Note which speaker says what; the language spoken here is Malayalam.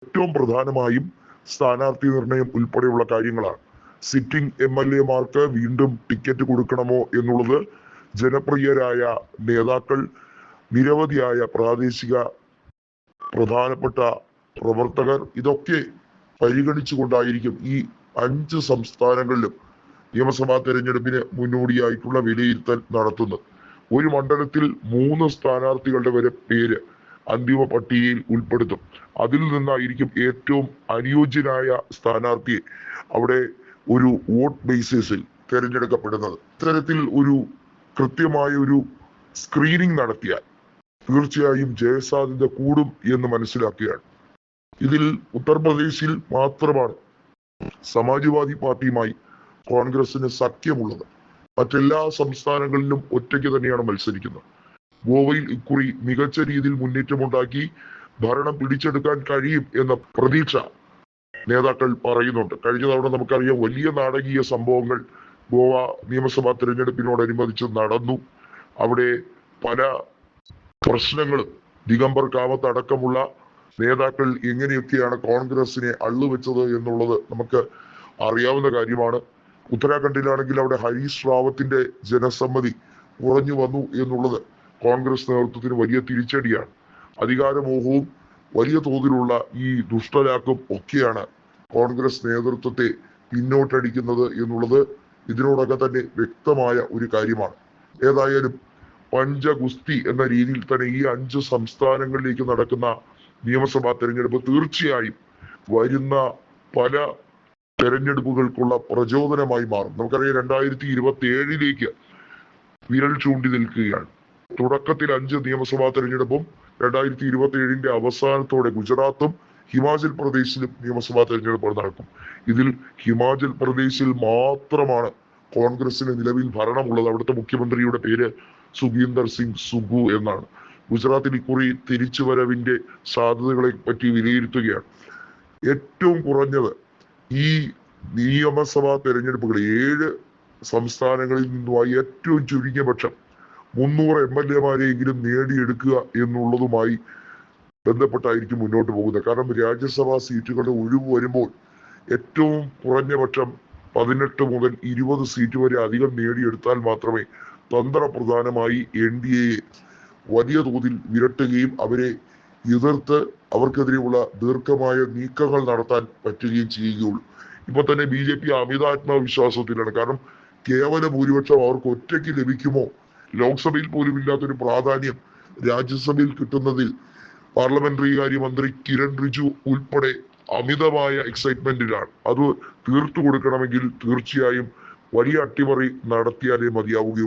Speaker 1: ഏറ്റവും പ്രധാനമായും സ്ഥാനാർത്ഥി നിർണയം ഉൾപ്പെടെയുള്ള കാര്യങ്ങളാണ്. സിറ്റിംഗ് MLA-മാർക്ക് വീണ്ടും ടിക്കറ്റ് കൊടുക്കണമോ എന്നുള്ളത് ജനപ്രിയരായ നേതാക്കൾ, നിരവധിയായ പ്രാദേശിക പ്രധാനപ്പെട്ട പ്രവർത്തകർ ഇതൊക്കെ പരിഗണിച്ചുകൊണ്ടായിരിക്കും ഈ 5 സംസ്ഥാനങ്ങളിലും നിയമസഭാ തെരഞ്ഞെടുപ്പിന് മുന്നോടിയായിട്ടുള്ള വിലയിരുത്തൽ നടത്തുന്നത്. ഒരു മണ്ഡലത്തിൽ 3 സ്ഥാനാർത്ഥികളുടെ വരെ പേര് അന്തിമ പട്ടികയിൽ ഉൾപ്പെടുത്തും. അതിൽ നിന്നായിരിക്കും ഏറ്റവും അനുയോജ്യനായ സ്ഥാനാർത്ഥിയെ അവിടെ ഒരു വോട്ട് ബേസിസിൽ തിരഞ്ഞെടുക്കപ്പെടുന്നത്. ഇത്തരത്തിൽ ഒരു കൃത്യമായ ഒരു സ്ക്രീനിങ് നടത്തിയാൽ തീർച്ചയായും ജയസാധ്യത കൂടും എന്ന് മനസ്സിലാക്കുകയാണ്. ഇതിൽ ഉത്തർപ്രദേശിൽ മാത്രമാണ് സമാജ്വാദി പാർട്ടിയുമായി കോൺഗ്രസിന് സഖ്യമുള്ളത്. മറ്റെല്ലാ സംസ്ഥാനങ്ങളിലും ഒറ്റയ്ക്ക് തന്നെയാണ് മത്സരിക്കുന്നത്. ഗോവയിൽ ഇക്കുറി മികച്ച രീതിയിൽ മുന്നേറ്റമുണ്ടാക്കി ഭരണം പിടിച്ചെടുക്കാൻ കഴിയും എന്ന പ്രതീക്ഷ നേതാക്കൾ പറയുന്നുണ്ട്. കഴിഞ്ഞ തവണ നമുക്കറിയാം വലിയ നാടകീയ സംഭവങ്ങൾ ഗോവ നിയമസഭാ തിരഞ്ഞെടുപ്പിനോടനുബന്ധിച്ച് നടന്നു. അവിടെ പല പ്രശ്നങ്ങളും ദിഗംബർ കാമത്ത് അടക്കമുള്ള നേതാക്കൾ എങ്ങനെയൊക്കെയാണ് കോൺഗ്രസിനെ അള്ളുവെച്ചത് എന്നുള്ളത് നമുക്ക് അറിയാവുന്ന കാര്യമാണ്. ഉത്തരാഖണ്ഡിലാണെങ്കിൽ അവിടെ ഹരീഷ് റാവത്തിന്റെ ജനസമ്മതി കുറഞ്ഞു വന്നു എന്നുള്ളത് കോൺഗ്രസ് നേതൃത്വത്തിന് വലിയ തിരിച്ചടിയാണ്. അധികാരമോഹവും വലിയ തോതിലുള്ള ഈ ദുഷ്ടലാക്കും ഒക്കെയാണ് കോൺഗ്രസ് നേതൃത്വത്തെ പിന്നോട്ടടിക്കുന്നത് എന്നുള്ളത് ഇതിനോടൊക്കെ തന്നെ വ്യക്തമായ ഒരു കാര്യമാണ്. ഏതായാലും പഞ്ചഗുസ്തി എന്ന രീതിയിൽ തന്നെ ഈ 5 സംസ്ഥാനങ്ങളിലേക്ക് നടക്കുന്ന നിയമസഭാ തെരഞ്ഞെടുപ്പ് തീർച്ചയായും വരുന്ന പല തെരഞ്ഞെടുപ്പുകൾക്കുള്ള പ്രചോദനമായി മാറും. നമുക്കറിയാം 2027 വിരൽ ചൂണ്ടി നിൽക്കുകയാണ്. തുടക്കത്തിൽ 5 നിയമസഭാ തെരഞ്ഞെടുപ്പും 2027 അവസാനത്തോടെ ഗുജറാത്തും ഹിമാചൽ പ്രദേശിലും നിയമസഭാ തെരഞ്ഞെടുപ്പ് നടക്കും. ഇതിൽ ഹിമാചൽ പ്രദേശിൽ മാത്രമാണ് കോൺഗ്രസിന് നിലവിൽ ഭരണമുള്ളത്. അവിടുത്തെ മുഖ്യമന്ത്രിയുടെ പേര് സുഖീന്ദർ സിംഗ് സുഖു എന്നാണ്. ഗുജറാത്തിൽ ഇക്കുറി തിരിച്ചുവരവിന്റെ സാധ്യതകളെ പറ്റി വിലയിരുത്തുകയാണ്. ഏറ്റവും കുറഞ്ഞത് ഈ നിയമസഭാ തെരഞ്ഞെടുപ്പുകൾ 7 സംസ്ഥാനങ്ങളിൽ നിന്നുമായി ഏറ്റവും ചുരുങ്ങിയ പക്ഷം 300 MLA-മാരെയെങ്കിലും നേടിയെടുക്കുക എന്നുള്ളതുമായി ബന്ധപ്പെട്ടായിരിക്കും മുന്നോട്ട് പോകുന്നത്. കാരണം രാജ്യസഭാ സീറ്റുകളുടെ ഒഴിവ് വരുമ്പോൾ ഏറ്റവും കുറഞ്ഞ പക്ഷം 18 മുതൽ 20 സീറ്റ് വരെ അധികം നേടിയെടുത്താൽ മാത്രമേ തന്ത്രപ്രധാനമായി NDA വലിയ തോതിൽ വിരട്ടുകയും അവരെ എതിർത്ത് അവർക്കെതിരെയുള്ള ദീർഘമായ നീക്കങ്ങൾ നടത്താൻ പറ്റുകയും ചെയ്യുകയുള്ളൂ. ഇപ്പൊ തന്നെ BJP അമിത ആത്മവിശ്വാസത്തിലാണ്. കാരണം കേവല ഭൂരിപക്ഷം അവർക്ക് ഒറ്റയ്ക്ക് ലഭിക്കുമോ, ലോക്സഭയിൽ പോലും ഇല്ലാത്തൊരു പ്രാധാന്യം രാജ്യസഭയിൽ കിട്ടുന്നതിൽ പാർലമെന്ററി കാര്യമന്ത്രി കിരൺ റിജു ഉൾപ്പെടെ അമിതമായ എക്സൈറ്റ്മെന്റിലാണ്. അത് തീർത്തു കൊടുക്കണമെങ്കിൽ തീർച്ചയായും വലിയ അട്ടിമറി നടത്തിയാലേ മതിയാവുകയുള്ളൂ.